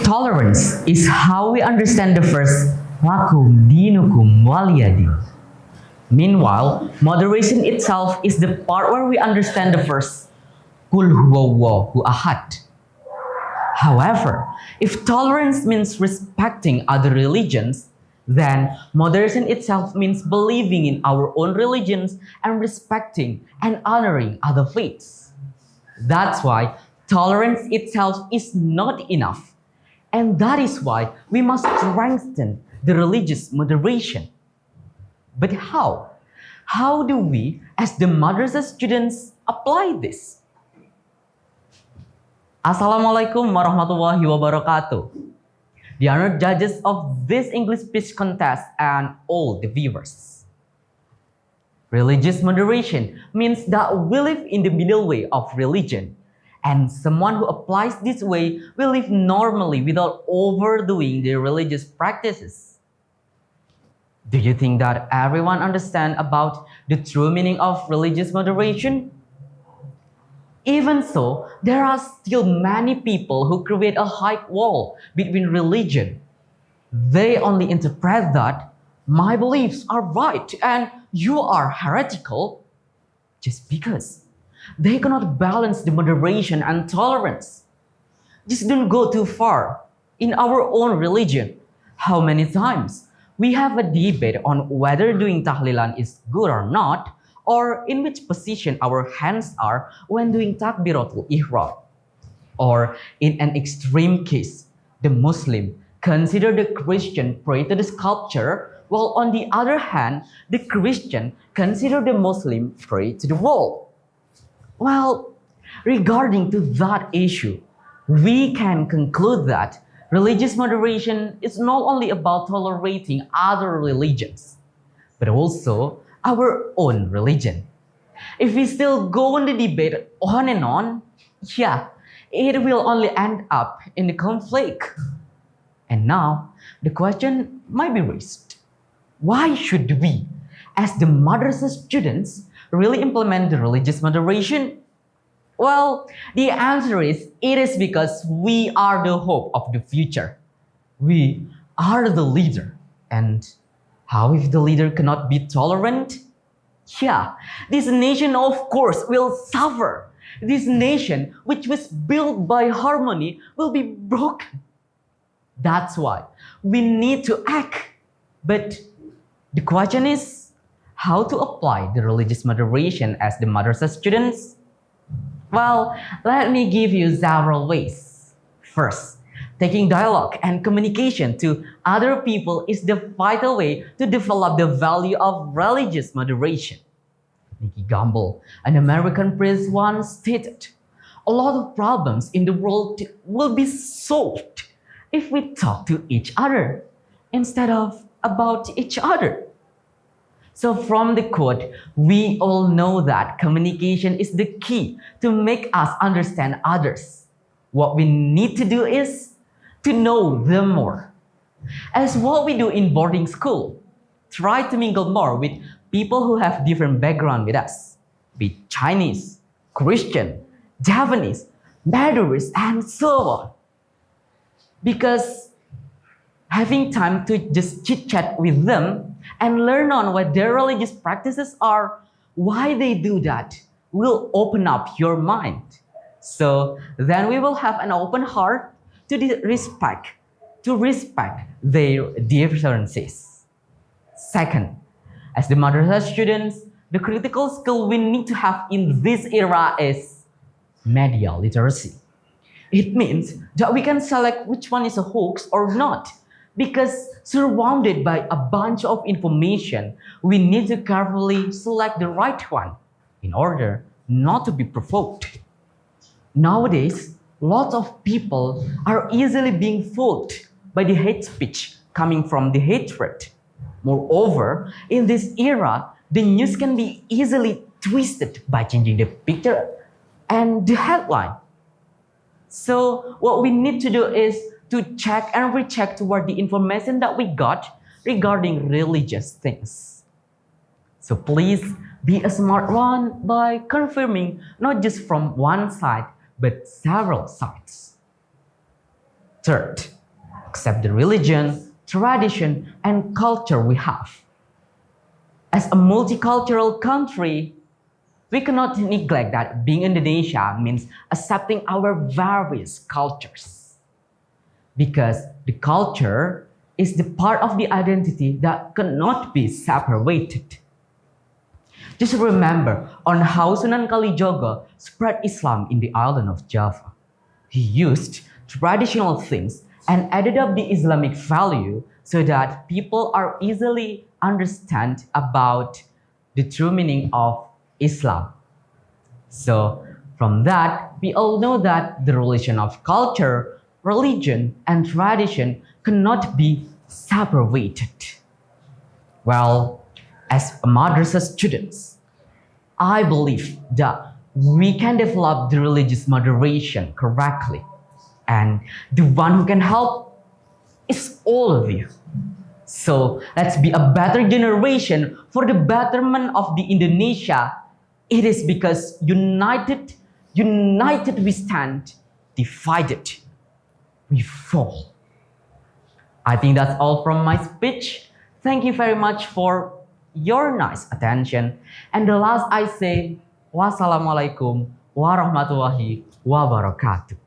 Tolerance is how we understand the verse Lakum dinukum waliyadin. Meanwhile, moderation itself is the part where we understand the verse Kul huwallahu ahad. However, if tolerance means respecting other religions, then moderation itself means believing in our own religions and respecting and honoring other faiths. That's why tolerance itself is not enough. And that is why we must strengthen the religious moderation. But how? How do we, as the madrasah students, apply this? Assalamualaikum warahmatullahi wabarakatuh. The honored judges of this English speech contest and all the viewers. Religious moderation means that we live in the middle way of religion, and someone who applies this way will live normally without overdoing their religious practices. Do you think that everyone understands about the true meaning of religious moderation? Even so, there are still many people who create a high wall between religion. They only interpret that my beliefs are right and you are heretical just because they cannot balance the moderation and tolerance. Just don't go too far. In our own religion, how many times we have a debate on whether doing tahlilan is good or not, or in which position our hands are when doing takbiratul ihram. Or in an extreme case, the Muslim consider the Christian pray to the sculpture, while on the other hand, the Christian consider the Muslim pray to the wall. Well, regarding to that issue, we can conclude that religious moderation is not only about tolerating other religions, but also our own religion. If we still go on the debate on and on, yeah, it will only end up in the conflict. And now, the question might be raised. Why should we, as the madrasah students, really implement the religious moderation? Well, the answer is, it is because we are the hope of the future. We are the leader. And how if the leader cannot be tolerant? Yeah, this nation of course will suffer. This nation, which was built by harmony, will be broken. That's why we need to act. But the question is, how to apply the religious moderation as the madrasah students? Well, let me give you several ways. First, taking dialogue and communication to other people is the vital way to develop the value of religious moderation. Nicky Gamble, an American priest, once stated, a lot of problems in the world will be solved if we talk to each other instead of about each other. So from the quote, we all know that communication is the key to make us understand others. What we need to do is to know them more. As what we do in boarding school, try to mingle more with people who have different background with us, be it Chinese, Christian, Japanese, Mandarins, and so on. Because having time to just chit-chat with them and learn on what their religious practices are, why they do that, will open up your mind. So then we will have an open heart to respect their differences. Second, as the madrasah students, the critical skill we need to have in this era is media literacy. It means that we can select which one is a hoax or not. Because surrounded by a bunch of information, we need to carefully select the right one in order not to be provoked. Nowadays, lots of people are easily being fooled by the hate speech coming from the hatred. Moreover, in this era, the news can be easily twisted by changing the picture and the headline. So what we need to do is to check and recheck toward the information that we got regarding religious things. So please be a smart one by confirming not just from one side, but several sides. Third, accept the religion, tradition, and culture we have. As a multicultural country, we cannot neglect that being Indonesia means accepting our various cultures. Because the culture is the part of the identity that cannot be separated. Just remember on how Sunan Kalijogo spread Islam in the island of Java. He used traditional things and added up the Islamic value so that people are easily understand about the true meaning of Islam. So from that, we all know that the relation of culture, religion, and tradition cannot be separated. Well, as a madrasah students, I believe that we can develop the religious moderation correctly. And the one who can help is all of you. So let's be a better generation for the betterment of the Indonesia. It is because united we stand, divided we fall. I think that's all from my speech. Thank you very much for your nice attention. And the last I say, wassalamualaikum warahmatullahi wabarakatuh.